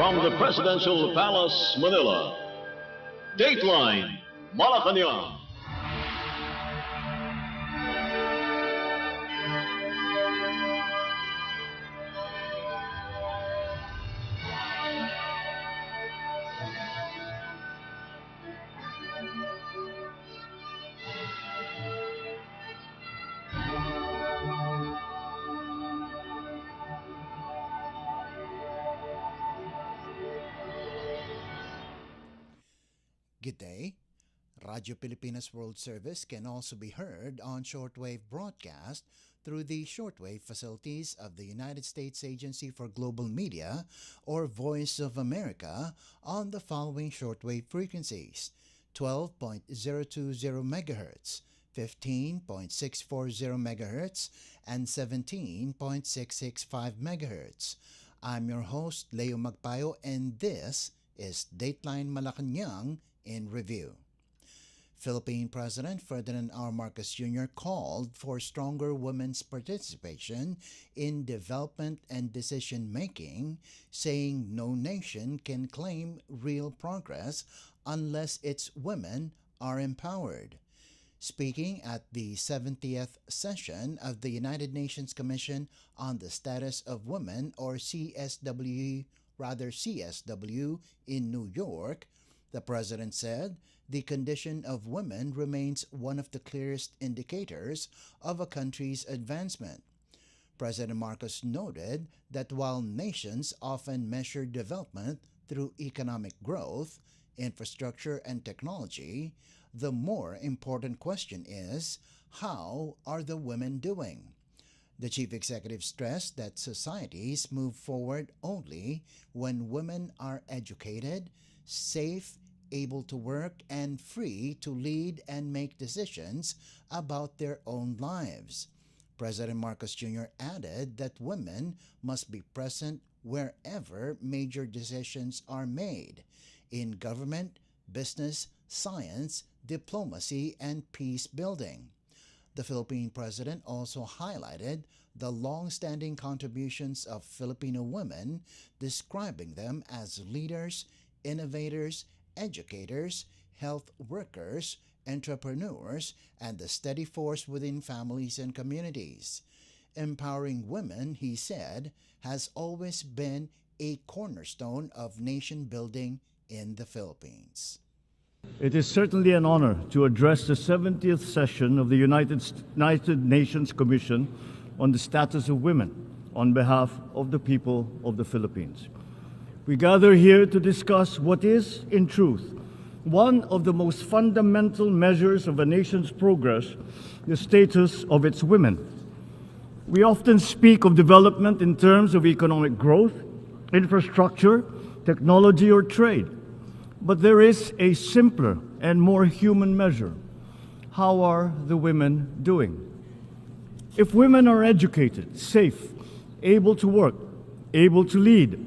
From the Presidential Palace, Manila, Dateline Malacañang. Good day. Radio Pilipinas World Service can also be heard on shortwave broadcast through the shortwave facilities of the United States Agency for Global Media or Voice of America on the following shortwave frequencies: 12.020 MHz, 15.640 MHz, and 17.665 MHz. I'm your host, Leo Magpayo, and this is Dateline Malacañang in Review. Philippine President Ferdinand R. Marcos Jr. called for stronger women's participation in development and decision-making, saying no nation can claim real progress unless its women are empowered. Speaking at the 70th session of the United Nations Commission on the Status of Women, or CSW, in New York, the president said the condition of women remains one of the clearest indicators of a country's advancement. President Marcos noted that while nations often measure development through economic growth, infrastructure, and technology, the more important question is, how are the women doing? The chief executive stressed that societies move forward only when women are educated, safe, able to work, and free to lead and make decisions about their own lives. President Marcos Jr. added that women must be present wherever major decisions are made in government, business, science, diplomacy, and peace building. The Philippine president also highlighted the long-standing contributions of Filipino women, describing them as leaders, innovators, educators, health workers, entrepreneurs, and the steady force within families and communities. Empowering women, he said, has always been a cornerstone of nation building in the Philippines. It is certainly an honor to address the 70th session of the United Nations Commission on the Status of Women on behalf of the people of the Philippines. We gather here to discuss what is, in truth, one of the most fundamental measures of a nation's progress, the status of its women. We often speak of development in terms of economic growth, infrastructure, technology, or trade. But there is a simpler and more human measure. How are the women doing? If women are educated, safe, able to work, able to lead,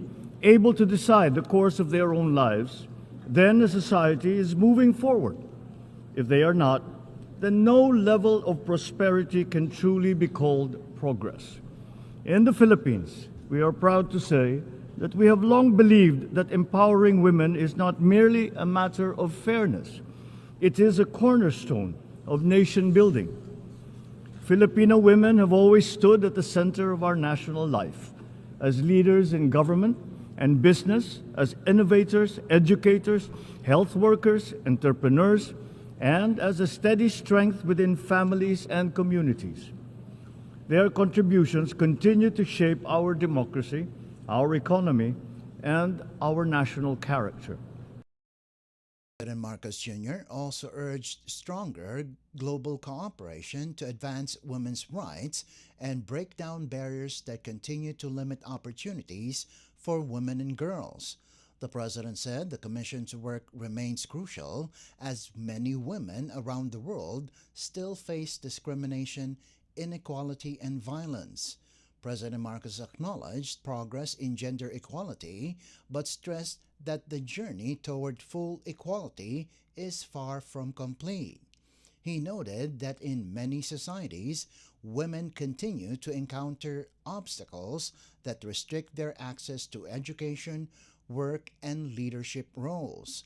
able to decide the course of their own lives, then a society is moving forward. If they are not, then no level of prosperity can truly be called progress. In the Philippines, we are proud to say that we have long believed that empowering women is not merely a matter of fairness. It is a cornerstone of nation building. Filipino women have always stood at the center of our national life, as leaders in government and business, as innovators, educators, health workers, entrepreneurs, and as a steady strength within families and communities. Their contributions continue to shape our democracy, our economy, and our national character. President Marcos Jr. also urged stronger global cooperation to advance women's rights and break down barriers that continue to limit opportunities for women and girls. The president said the commission's work remains crucial as many women around the world still face discrimination, inequality, and violence. President Marcos acknowledged progress in gender equality, but stressed that the journey toward full equality is far from complete. He noted that in many societies, women continue to encounter obstacles that restrict their access to education, work, and leadership roles.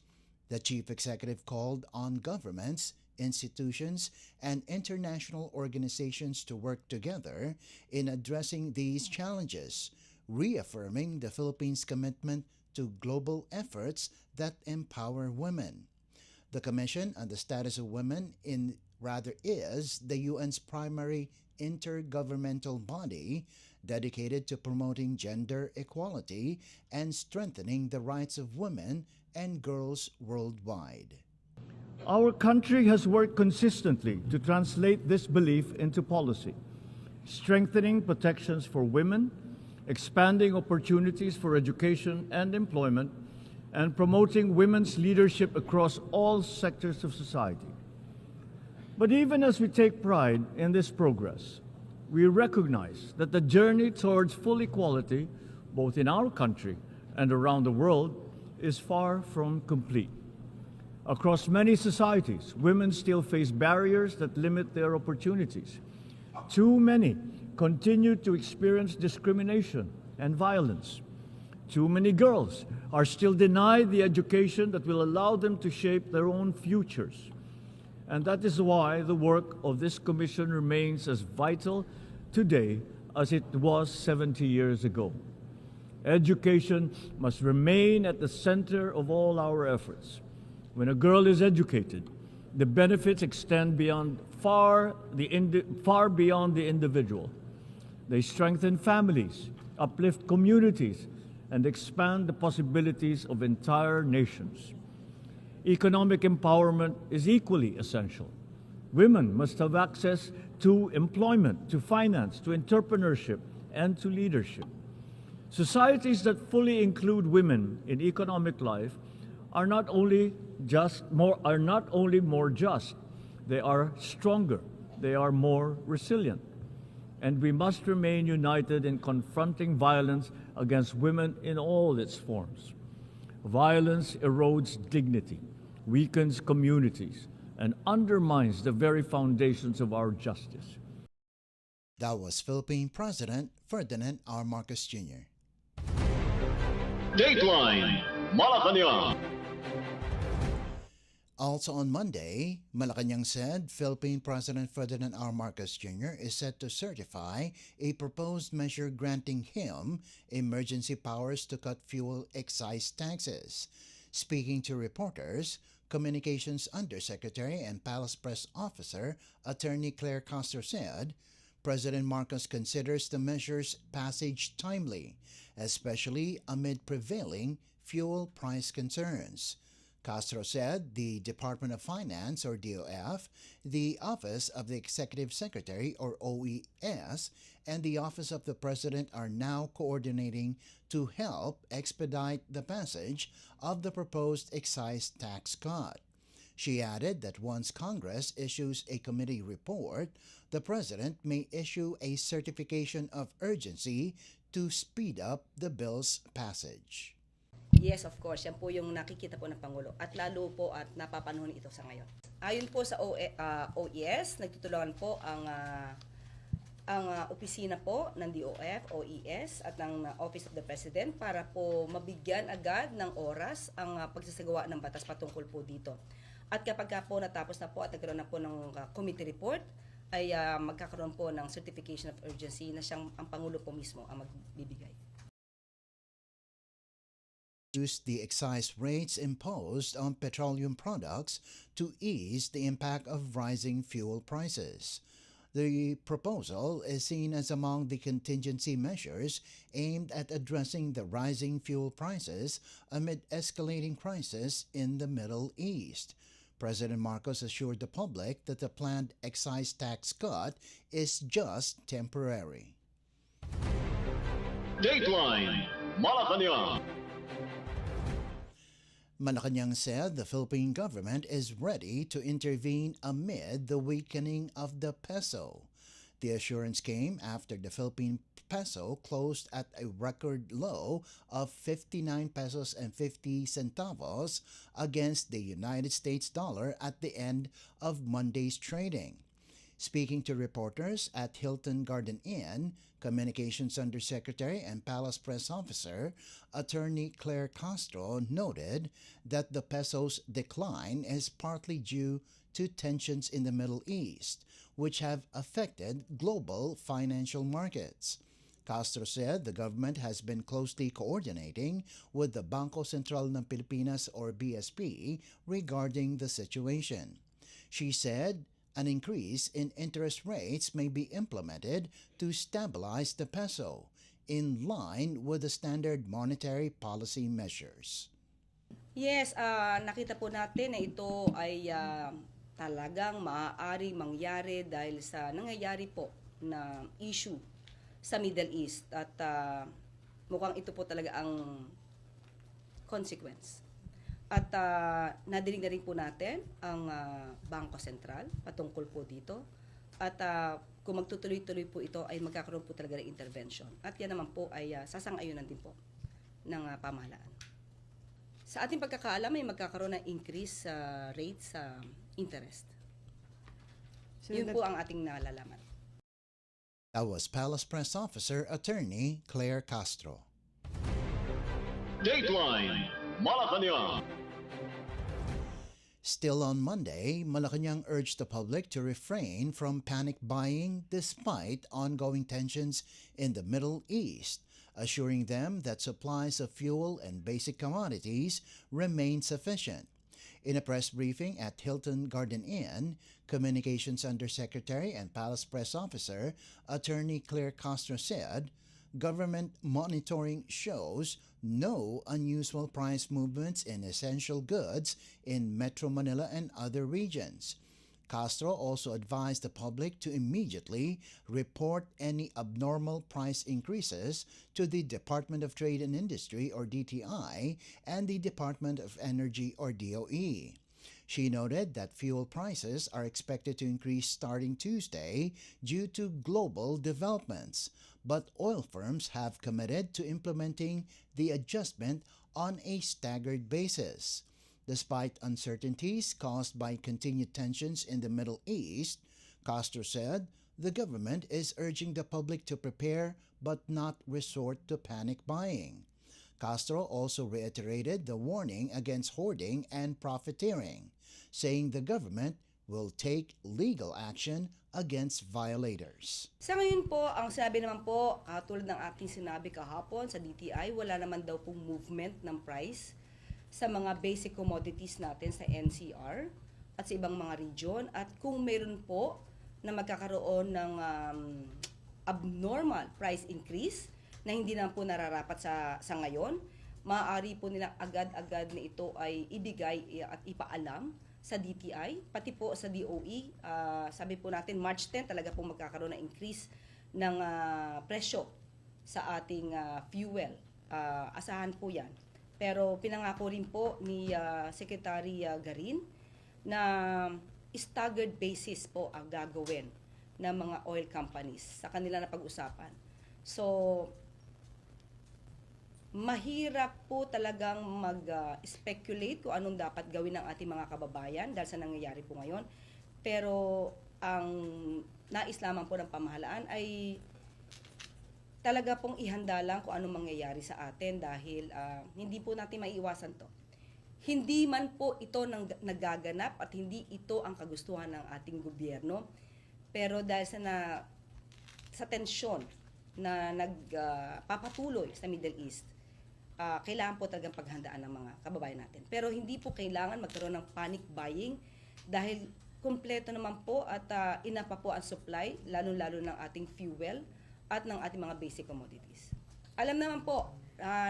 The chief executive called on governments, institutions, and international organizations to work together in addressing these challenges, reaffirming the Philippines' commitment to global efforts that empower women. The Commission on the Status of Women is the UN's primary intergovernmental body dedicated to promoting gender equality and strengthening the rights of women and girls worldwide. Our country has worked consistently to translate this belief into policy, strengthening protections for women, expanding opportunities for education and employment, and promoting women's leadership across all sectors of society. But even as we take pride in this progress, we recognize that the journey towards full equality, both in our country and around the world, is far from complete. Across many societies, women still face barriers that limit their opportunities. Too many continue to experience discrimination and violence. Too many girls are still denied the education that will allow them to shape their own futures. And that is why the work of this commission remains as vital today as it was 70 years ago. Education must remain at the center of all our efforts. When a girl is educated, the benefits extend far beyond the individual. They strengthen families, uplift communities, and expand the possibilities of entire nations. Economic empowerment is equally essential. Women must have access to employment, to finance, to entrepreneurship, and to leadership. Societies that fully include women in economic life are not only more just, they are stronger, they are more resilient. And we must remain united in confronting violence against women in all its forms. Violence erodes dignity, weakens communities, and undermines the very foundations of our justice. That was Philippine President Ferdinand R. Marcos Jr. Dateline Malacañang. Also on Monday, Malacañang said Philippine President Ferdinand R. Marcos Jr. is set to certify a proposed measure granting him emergency powers to cut fuel excise taxes. Speaking to reporters, Communications Undersecretary and Palace Press Officer Attorney Claire Castro said, President Marcos considers the measure's passage timely, especially amid prevailing fuel price concerns. Castro said the Department of Finance, or DOF, the Office of the Executive Secretary, or OES, and the Office of the President are now coordinating to help expedite the passage of the proposed excise tax cut. She added that once Congress issues a committee report, the President may issue a certification of urgency to speed up the bill's passage. Yes, of course. Yan po yung nakikita po ng Pangulo. At lalo po at napapanahon ito sa ngayon. Ayon po sa OES, nagtutulungan po ang opisina po ng DOF, OES at ng Office of the President para po mabigyan agad ng oras ang pagsasagawa ng batas patungkol po dito. At kapag po natapos na po at nagkaroon na po ng committee report, ay magkakaroon po ng certification of urgency na siyang ang Pangulo po mismo ang magbibigay. The excise rates imposed on petroleum products to ease the impact of rising fuel prices. The proposal is seen as among the contingency measures aimed at addressing the rising fuel prices amid escalating crisis in the Middle East. President Marcos assured the public that the planned excise tax cut is just temporary. Dateline Malacañang. Malacañang said the Philippine government is ready to intervene amid the weakening of the peso. The assurance came after the Philippine peso closed at a record low of 59 pesos and 50 centavos against the United States dollar at the end of Monday's trading. Speaking to reporters at Hilton Garden Inn, Communications Undersecretary and Palace Press Officer, Attorney Claire Castro noted that the peso's decline is partly due to tensions in the Middle East, which have affected global financial markets. Castro said the government has been closely coordinating with the Bangko Sentral ng Pilipinas or BSP regarding the situation. She said an increase in interest rates may be implemented to stabilize the peso in line with the standard monetary policy measures. Yes, nakita po natin na ito ay talagang maaaring mangyari dahil sa nangyayari po na issue sa Middle East at mukhang ito po talaga ang consequence. At nadinig na rin po natin ang Bangko Sentral patungkol po dito. At kung magtutuloy-tuloy po ito ay magkakaroon po talaga ng intervention. At yan naman po ay sasang-ayunan din po ng pamahalaan. Sa ating pagkakaalam ay magkakaroon ng increase sa rate sa interest. Yun po ang ating nalalaman. That was Palace Press Officer Attorney Claire Castro. Dateline Malacañang. Still on Monday, Malacañang urged the public to refrain from panic buying despite ongoing tensions in the Middle East, assuring them that supplies of fuel and basic commodities remain sufficient. In a press briefing at Hilton Garden Inn, Communications Undersecretary and Palace Press Officer Attorney Claire Castro said, government monitoring shows no unusual price movements in essential goods in Metro Manila and other regions. Castro also advised the public to immediately report any abnormal price increases to the Department of Trade and Industry or DTI and the Department of Energy or DOE. She noted that fuel prices are expected to increase starting Tuesday due to global developments, but oil firms have committed to implementing the adjustment on a staggered basis. Despite uncertainties caused by continued tensions in the Middle East, Castro said the government is urging the public to prepare but not resort to panic buying. Castro also reiterated the warning against hoarding and profiteering, saying the government will take legal action against violators. Sa ngayon po, ang sabi naman po, tulad ng aking sinabi kahapon sa DTI, wala naman daw pong movement ng price sa mga basic commodities natin sa NCR at sa ibang mga region. At kung meron po na magkakaroon ng abnormal price increase na hindi naman po nararapat sa ngayon, maaari po nilang agad-agad na ito ay ibigay at ipaalam sa DTI, pati po sa DOE. Sabi po natin, March 10 talaga po magkakaroon ng increase ng presyo sa ating fuel. Asahan po yan. Pero pinangako rin po ni Secretary Garin na staggered basis po ang gagawin ng mga oil companies sa kanila na pag-usapan. So, mahirap po talagang mag-speculate kung anong dapat gawin ng ating mga kababayan dahil sa nangyayari po ngayon. Pero ang nais lamang po ng pamahalaan ay talaga pong ihanda lang kung anong mangyayari sa atin dahil hindi po natin maiiwasan to. Hindi man po ito nagaganap at hindi ito ang kagustuhan ng ating gobyerno. Pero dahil sa tensyon na nagpapatuloy sa Middle East, kailangan po talagang paghandaan ng mga kababayan natin. Pero hindi po kailangan magkaroon ng panic buying dahil kumpleto naman po at ina pa po ang supply, lalo-lalo ng ating fuel at ng ating mga basic commodities. Alam naman po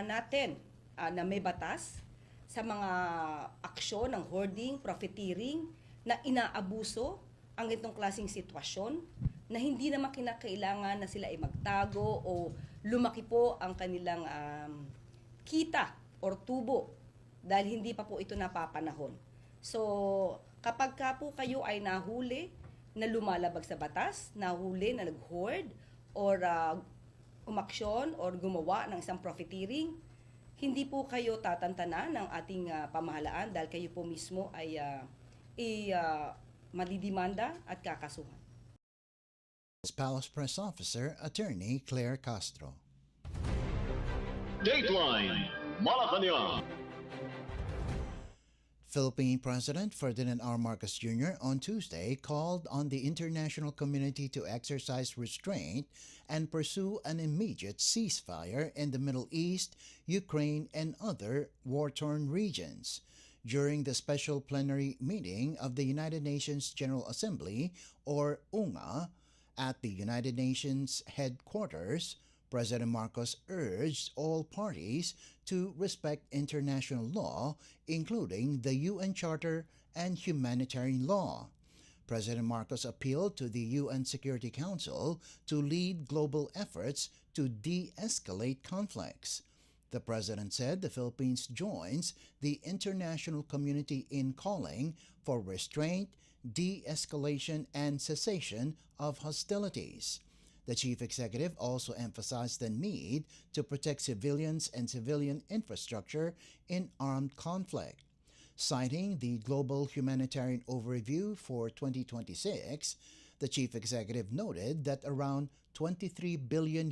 natin na may batas sa mga aksyon ng hoarding, profiteering na inaabuso ang itong klaseng sitwasyon na hindi naman kinakailangan na sila ay magtago o lumaki po ang kanilang kita or tubo dahil hindi pa po ito napapanahon. So, kapag ka po kayo ay nahuli na lumalabag sa batas, nahuli na nag-hoard or umaksyon or gumawa ng isang profiteering, hindi po kayo tatantanan ng ating pamahalaan dahil kayo po mismo ay madidimanda at kakasuhan. Palace Press Officer Attorney Claire Castro. Dateline Malacañang. Philippine President Ferdinand R. Marcos Jr. on Tuesday called on the international community to exercise restraint and pursue an immediate ceasefire in the Middle East, Ukraine, and other war-torn regions. During the special plenary meeting of the United Nations General Assembly, or UNGA, at the United Nations headquarters, President Marcos urged all parties to respect international law, including the UN Charter and humanitarian law. President Marcos appealed to the UN Security Council to lead global efforts to de-escalate conflicts. The president said the Philippines joins the international community in calling for restraint, de-escalation, and cessation of hostilities. The chief executive also emphasized the need to protect civilians and civilian infrastructure in armed conflict. Citing the Global Humanitarian Overview for 2026, the chief executive noted that around $23 billion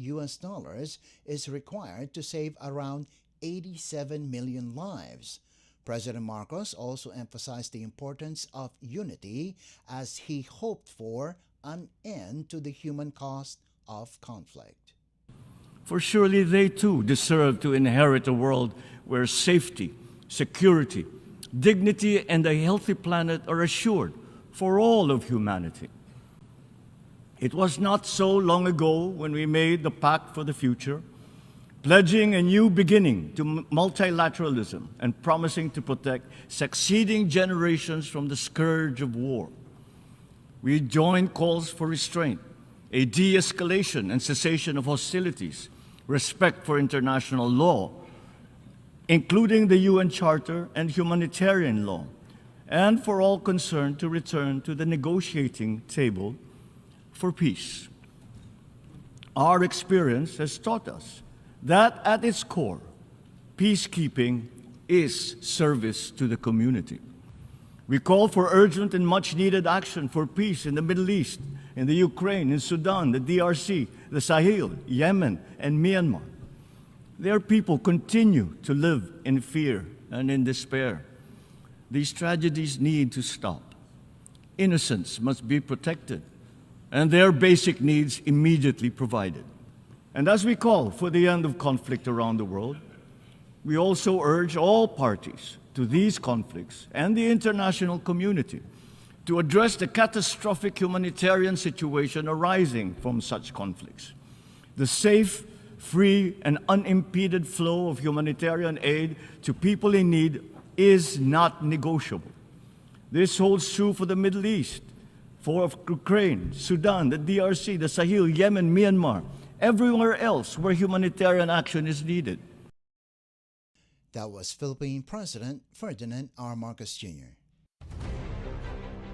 is required to save around 87 million lives. President Marcos also emphasized the importance of unity as he hoped for an end to the human cost of conflict. For surely they too deserve to inherit a world where safety, security, dignity, and a healthy planet are assured for all of humanity. It was not so long ago when we made the Pact for the Future, pledging a new beginning to multilateralism and promising to protect succeeding generations from the scourge of war. We joined calls for restraint, a de-escalation and cessation of hostilities, respect for international law, including the UN Charter and humanitarian law, and for all concerned to return to the negotiating table for peace. Our experience has taught us that at its core, peacekeeping is service to the community. We call for urgent and much-needed action for peace in the Middle East, in the Ukraine, in Sudan, the DRC, the Sahel, Yemen, and Myanmar. Their people continue to live in fear and in despair. These tragedies need to stop. Innocents must be protected, and their basic needs immediately provided. And as we call for the end of conflict around the world, we also urge all parties to these conflicts and the international community to address the catastrophic humanitarian situation arising from such conflicts. The safe, free, and unimpeded flow of humanitarian aid to people in need is not negotiable. This holds true for the Middle East, for Ukraine, Sudan, the DRC, the Sahel, Yemen, Myanmar, everywhere else where humanitarian action is needed. That was Philippine President Ferdinand R. Marcos Jr.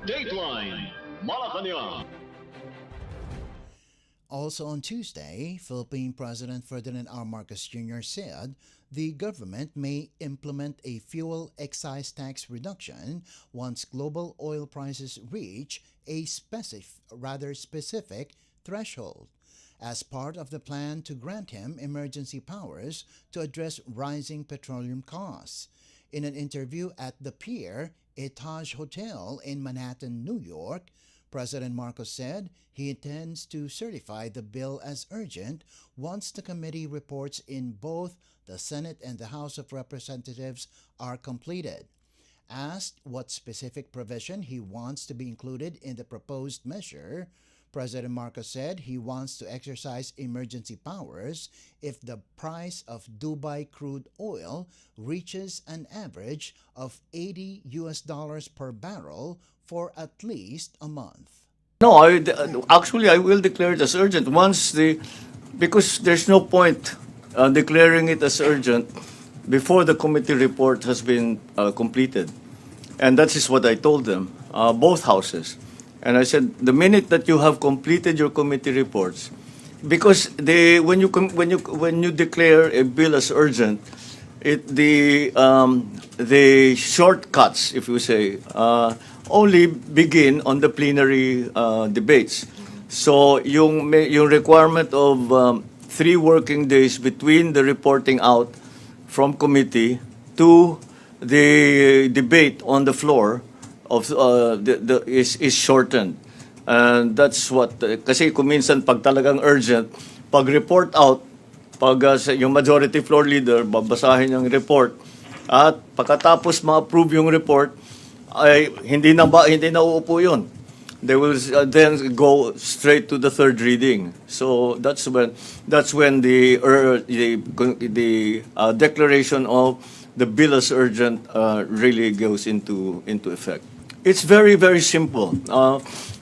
Dateline Malacañang. Also on Tuesday, Philippine President Ferdinand R. Marcos Jr. said the government may implement a fuel excise tax reduction once global oil prices reach a specific threshold, as part of the plan to grant him emergency powers to address rising petroleum costs. In an interview at the Pier, a Taj Hotel in Manhattan, New York, President Marcos said he intends to certify the bill as urgent once the committee reports in both the Senate and the House of Representatives are completed. Asked what specific provision he wants to be included in the proposed measure, President Marcos said he wants to exercise emergency powers if the price of Dubai crude oil reaches an average of $80 per barrel for at least a month. No, actually, I will declare it as urgent because there's no point declaring it as urgent before the committee report has been completed. And that is what I told them, both houses. And I said, the minute that you have completed your committee reports, because when you declare a bill as urgent, the shortcuts, if you say, only begin on the plenary debates. So yung requirement of 3 working days between the reporting out from committee to the debate on the floor of is shortened. And that's what kasi kung minsan pag talagang urgent, pag report out, pag yung majority floor leader babasahin yung report at pagkatapos ma-approve yung report ay hindi na uupo yun. They will then go straight to the third reading. So that's when the declaration of the bill as urgent really goes into effect. It's very, very simple.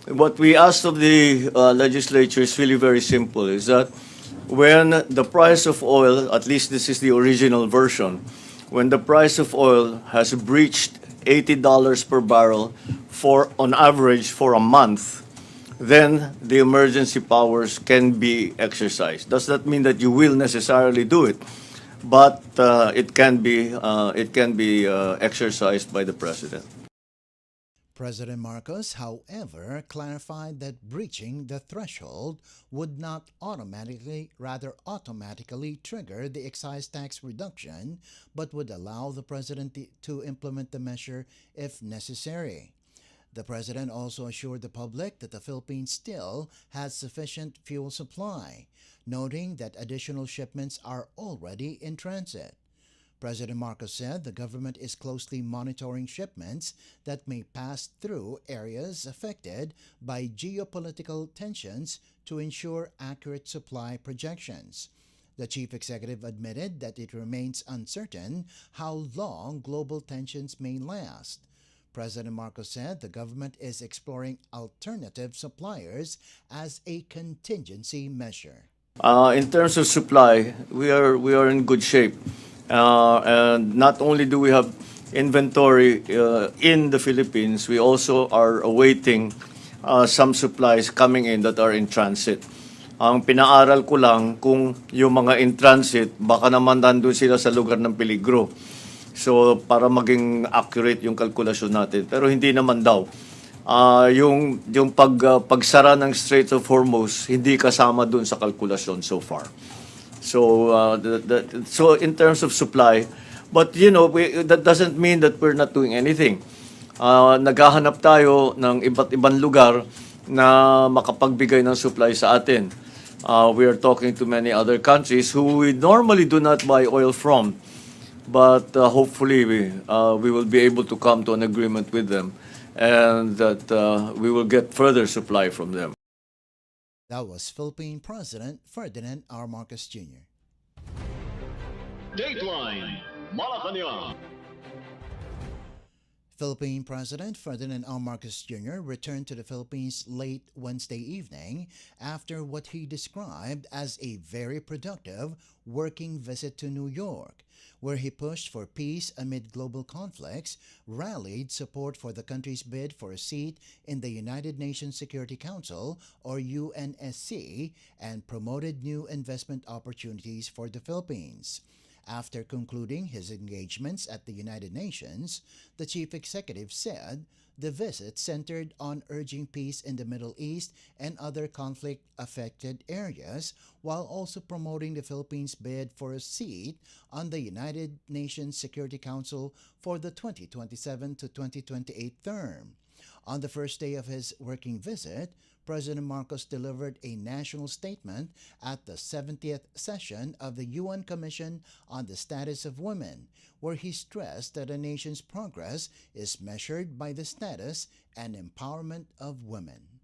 What we asked of the legislature is really very simple. Is that when the price of oil, at least this is the original version, when the price of oil has breached $80 per barrel on average for a month, then the emergency powers can be exercised. Does that mean that you will necessarily do it? But it can be exercised by the president. President Marcos, however, clarified that breaching the threshold would not automatically trigger the excise tax reduction, but would allow the president to implement the measure if necessary. The president also assured the public that the Philippines still has sufficient fuel supply, noting that additional shipments are already in transit. President Marcos said the government is closely monitoring shipments that may pass through areas affected by geopolitical tensions to ensure accurate supply projections. The chief executive admitted that it remains uncertain how long global tensions may last. President Marcos said the government is exploring alternative suppliers as a contingency measure. In terms of supply, we are in good shape. And not only do we have inventory in the Philippines, we also are awaiting some supplies coming in that are in transit. Ang pinaaral ko lang kung yung mga in transit, baka naman nandun sila sa lugar ng peligro. So, para maging accurate yung kalkulasyon natin. Pero hindi naman daw. Yung pagsara ng Straits of Hormuz, hindi kasama dun sa kalkulasyon so far. So, so in terms of supply, but that doesn't mean that we're not doing anything. Naghahanap tayo ng iba't ibang lugar na makapagbigay ng supply sa atin. We are talking to many other countries who we normally do not buy oil from, but hopefully we will be able to come to an agreement with them, and that we will get further supply from them. That was Philippine President Ferdinand R. Marcos Jr. Dateline Malacañang. Philippine President Ferdinand R. Marcos Jr. returned to the Philippines late Wednesday evening after what he described as a very productive working visit to New York, where he pushed for peace amid global conflicts, rallied support for the country's bid for a seat in the United Nations Security Council, or UNSC, and promoted new investment opportunities for the Philippines. After concluding his engagements at the United Nations, the chief executive said the visit centered on urging peace in the Middle East and other conflict-affected areas, while also promoting the Philippines' bid for a seat on the United Nations Security Council for the 2027 to 2028 term. On the first day of his working visit, President Marcos delivered a national statement at the 70th session of the UN Commission on the Status of Women, where he stressed that a nation's progress is measured by the status and empowerment of women.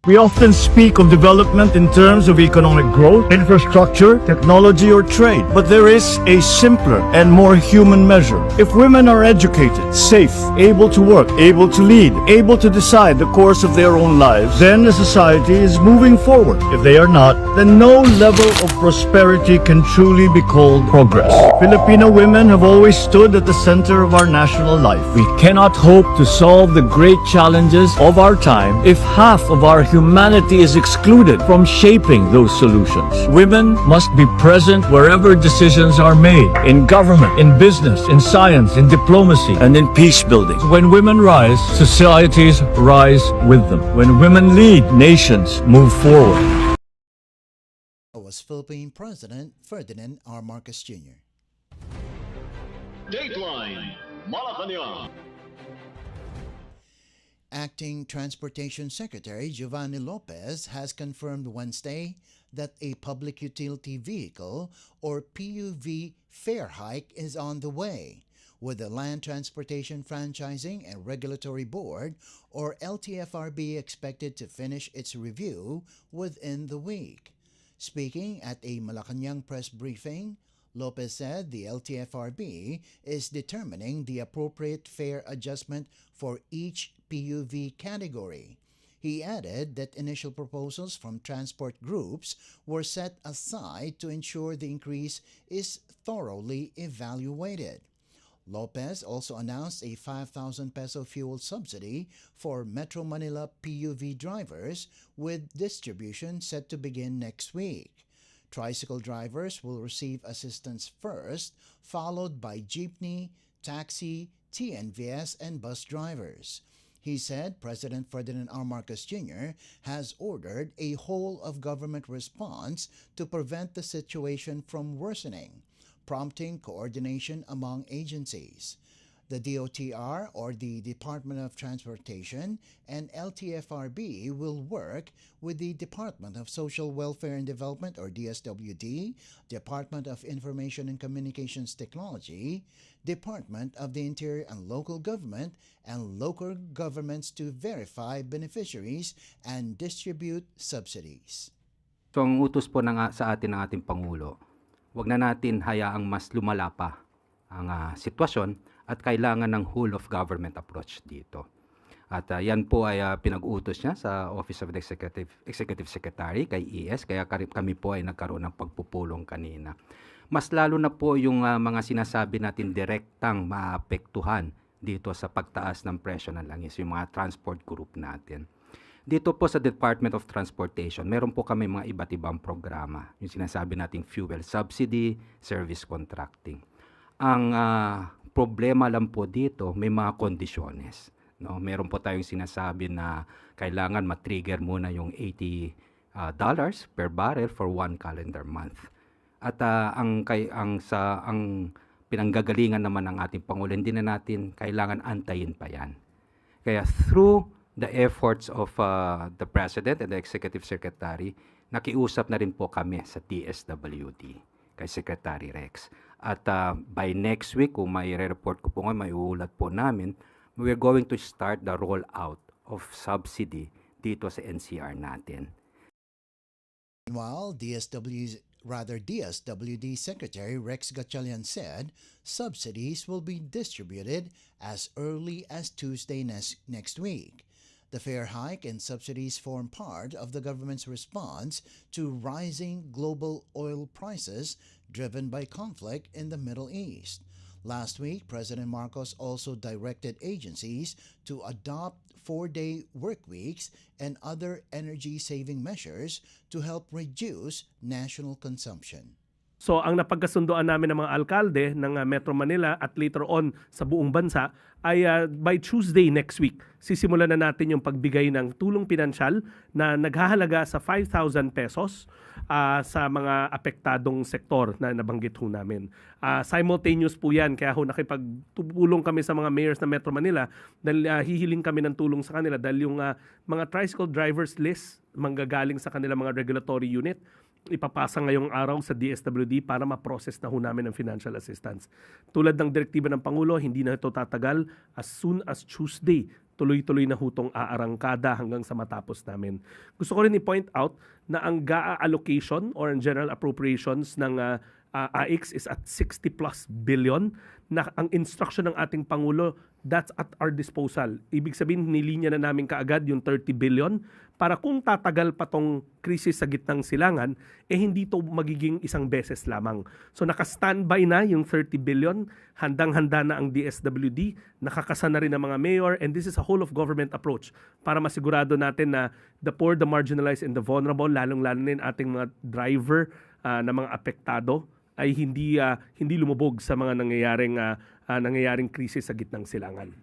We often speak of development in terms of economic growth, infrastructure, technology, or trade. But there is a simpler and more human measure. If women are educated, safe, able to work, able to lead, able to decide the course of their own lives, then the society is moving forward. If they are not, then no level of prosperity can truly be called progress. Filipino women have always stood at the center of our national life. We cannot hope to solve the great challenges of our time if half of our humanity is excluded from shaping those solutions. Women must be present wherever decisions are made, in government, in business, in science, in diplomacy, and in peace building. When women rise, societies rise with them. When women lead, nations move forward. Was Philippine President Ferdinand R. Marcos Jr. Dateline Malacañang. Acting Transportation Secretary Giovanni Lopez has confirmed Wednesday that a public utility vehicle or PUV fare hike is on the way, with the Land Transportation Franchising and Regulatory Board or LTFRB expected to finish its review within the week. Speaking at a Malacañang press briefing, Lopez said the LTFRB is determining the appropriate fare adjustment for each PUV category. He added that initial proposals from transport groups were set aside to ensure the increase is thoroughly evaluated. Lopez also announced a 5,000 peso fuel subsidy for Metro Manila PUV drivers, with distribution set to begin next week. Tricycle drivers will receive assistance first, followed by jeepney, taxi, TNVS, and bus drivers. He said President Ferdinand R. Marcos Jr. has ordered a whole-of-government response to prevent the situation from worsening, prompting coordination among agencies. The DOTR, or the Department of Transportation, and LTFRB will work with the Department of Social Welfare and Development, or DSWD, Department of Information and Communications Technology, Department of the Interior and Local Government, and local governments to verify beneficiaries and distribute subsidies. So ang utos po sa atin ng ating Pangulo, wag na natin hayaang mas lumala pa ang sitwasyon at kailangan ng whole of government approach dito. At yan po ay pinag-utos niya sa Office of the Executive Secretary kay ES, kaya kami po ay nagkaroon ng pagpupulong kanina. Mas lalo na po yung mga sinasabi natin direktang maapektuhan dito sa pagtaas ng presyo ng langis, yung mga transport group natin. Dito po sa Department of Transportation, meron po kami mga iba't ibang programa. Yung sinasabi nating fuel subsidy, service contracting. Ang problema lang po dito, may mga kondisyones. No? Meron po tayong sinasabi na kailangan matrigger muna yung $80 per barrel for 1 calendar month. At ang pinanggagalingan naman ng ating Pangulo, hindi na natin kailangan antayin pa yan. Kaya through the efforts of the President and the Executive Secretary, nakiusap na rin po kami sa DSWD, kay Secretary Rex. At by next week, kung may report ko po ngayon, may uulat po namin, we're going to start the rollout of subsidy dito sa NCR natin. Meanwhile, DSWD Secretary Rex Gatchalian said subsidies will be distributed as early as Tuesday next week. The fare hike and subsidies form part of the government's response to rising global oil prices driven by conflict in the Middle East. Last week, President Marcos also directed agencies to adopt 4-day work weeks and other energy-saving measures to help reduce national consumption. So ang napagkasundoan namin ng mga alkalde ng Metro Manila at later on sa buong bansa ay by Tuesday next week, sisimulan na natin yung pagbigay ng tulong pinansyal na naghahalaga sa 5,000 pesos sa mga apektadong sektor na nabanggit ho namin. Simultaneous po yan, kaya ho nakipagtulong kami sa mga mayors ng Metro Manila dahil hihiling kami ng tulong sa kanila dahil yung mga tricycle drivers list manggagaling sa kanila mga regulatory unit ipapasa ngayong araw sa DSWD para ma-process na ho namin ang financial assistance. Tulad ng direktiba ng Pangulo, hindi na ito tatagal. As soon as Tuesday, tuloy-tuloy na hutong aarangkada hanggang sa matapos namin. Gusto ko rin i-point out na ang GAA allocation or ang general appropriations ng AIX is at 60 plus billion na ang instruction ng ating Pangulo, that's at our disposal. Ibig sabihin, nilinya na namin kaagad yung 30 billion para kung tatagal pa tong krisis sa gitnang silangan, hindi to magiging isang beses lamang. So naka-standby na yung 30 billion, handang-handa na ang DSWD, nakakasa na rin ang mga mayor, and this is a whole of government approach para masigurado natin na the poor, the marginalized, and the vulnerable, lalong-lalo na yung ating mga driver na mga apektado, ay hindi lumubog sa mga nangyayaring krisis sa gitnang silangan.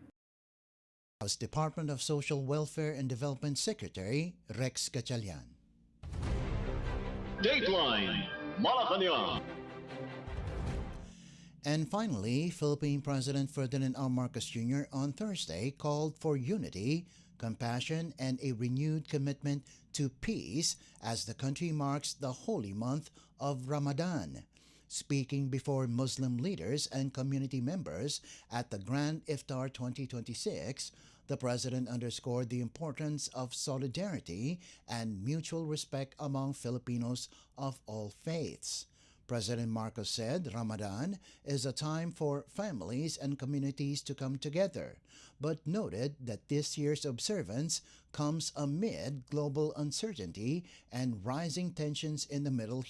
House Department of Social Welfare and Development Secretary Rex Gatchalian. Dateline Malacañang. And finally, Philippine President Ferdinand R. Marcos Jr. on Thursday called for unity, compassion, and a renewed commitment to peace as the country marks the holy month of Ramadan. Speaking before Muslim leaders and community members at the Grand Iftar 2026, the President underscored the importance of solidarity and mutual respect among Filipinos of all faiths. President Marcos said Ramadan is a time for families and communities to come together, but noted that this year's observance comes amid global uncertainty and rising tensions in the Middle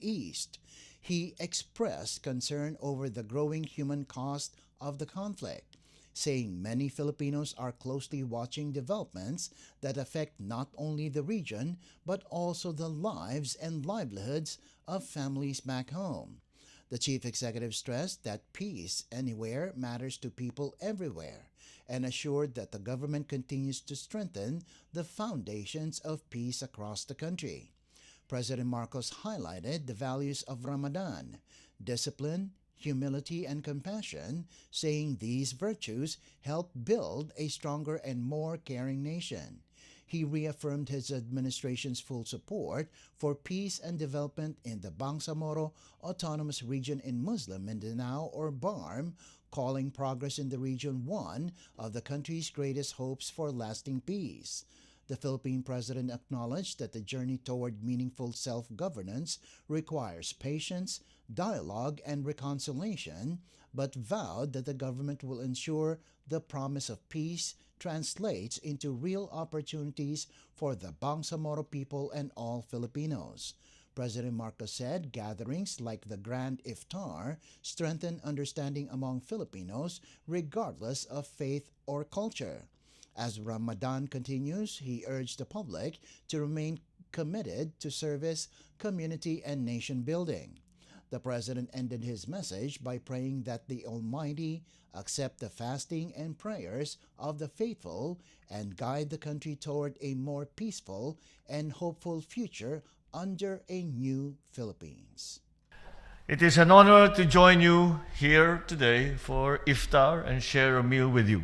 East. He expressed concern over the growing human cost of the conflict, saying many Filipinos are closely watching developments that affect not only the region but also the lives and livelihoods of families back home. The chief executive stressed that peace anywhere matters to people everywhere and assured that the government continues to strengthen the foundations of peace across the country. President Marcos highlighted the values of Ramadan: discipline, humility, and compassion, saying these virtues help build a stronger and more caring nation. He reaffirmed his administration's full support for peace and development in the Bangsamoro Autonomous Region in Muslim Mindanao or BARM, calling progress in the region one of the country's greatest hopes for lasting peace. The Philippine President acknowledged that the journey toward meaningful self-governance requires patience, dialogue, and reconciliation, but vowed that the government will ensure the promise of peace translates into real opportunities for the Bangsamoro people and all Filipinos. President Marcos said gatherings like the Grand Iftar strengthen understanding among Filipinos regardless of faith or culture. As Ramadan continues, he urged the public to remain committed to service, community, and nation building. The President ended his message by praying that the Almighty accept the fasting and prayers of the faithful and guide the country toward a more peaceful and hopeful future under a new Philippines. It is an honor to join you here today for Iftar and share a meal with you.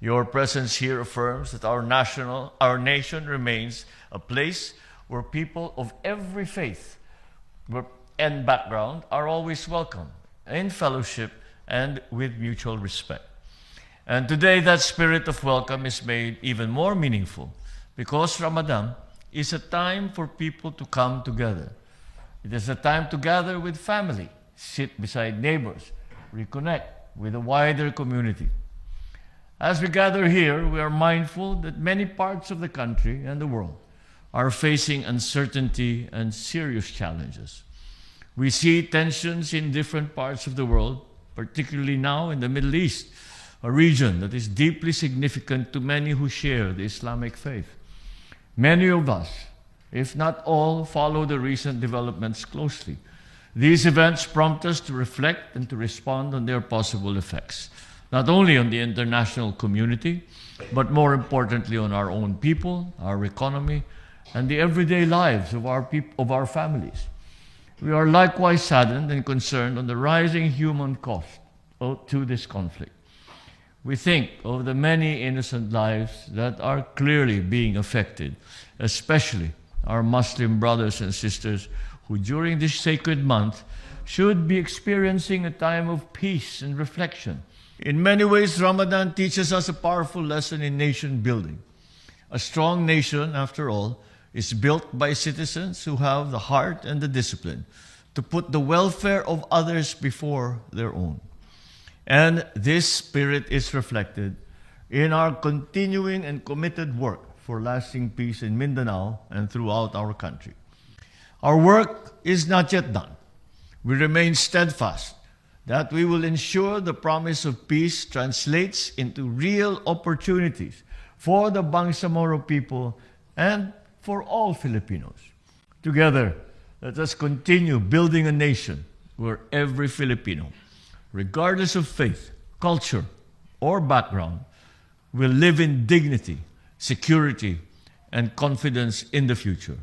Your presence here affirms that our nation remains a place where people of every faith and background are always welcome in fellowship and with mutual respect. And today that spirit of welcome is made even more meaningful because Ramadan is a time for people to come together. It is a time to gather with family, sit beside neighbors, reconnect with a wider community. As we gather here, we are mindful that many parts of the country and the world are facing uncertainty and serious challenges. We see tensions in different parts of the world, particularly now in the Middle East, a region that is deeply significant to many who share the Islamic faith. Many of us, if not all, follow the recent developments closely. These events prompt us to reflect and to respond on their possible effects, not only on the international community, but more importantly on our own people, our economy, and the everyday lives of our families. We are likewise saddened and concerned on the rising human cost to this conflict. We think of the many innocent lives that are clearly being affected, especially our Muslim brothers and sisters who during this sacred month should be experiencing a time of peace and reflection. In many ways, Ramadan teaches us a powerful lesson in nation building. A strong nation, after all, is built by citizens who have the heart and the discipline to put the welfare of others before their own. And this spirit is reflected in our continuing and committed work for lasting peace in Mindanao and throughout our country. Our work is not yet done. We remain steadfast that we will ensure the promise of peace translates into real opportunities for the Bangsamoro people and for all Filipinos. Together, let us continue building a nation where every Filipino, regardless of faith, culture, or background, will live in dignity, security, and confidence in the future.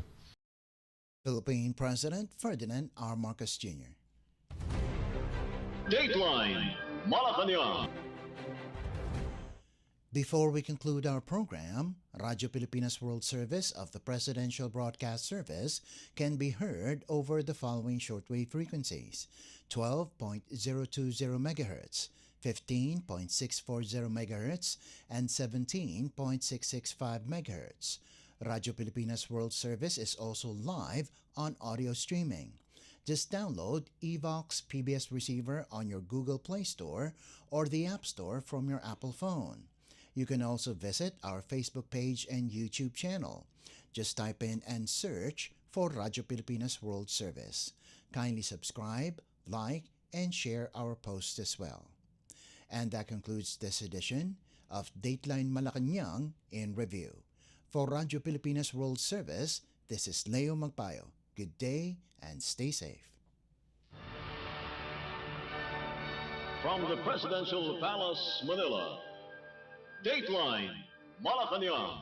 Philippine President Ferdinand R. Marcos Jr. Dateline Malacañang. Before we conclude our program, Radyo Pilipinas World Service of the Presidential Broadcast Service can be heard over the following shortwave frequencies: 12.020 MHz, 15.640 MHz, and 17.665 MHz. Radyo Pilipinas World Service is also live on audio streaming. Just download Evox PBS Receiver on your Google Play Store or the App Store from your Apple phone. You can also visit our Facebook page and YouTube channel. Just type in and search for Radyo Pilipinas World Service. Kindly subscribe, like, and share our posts as well. And that concludes this edition of Dateline Malacañang in Review. For Radyo Pilipinas World Service, this is Leo Magpayo. Good day and stay safe. From the Presidential Palace, Manila, Dateline Malacañang.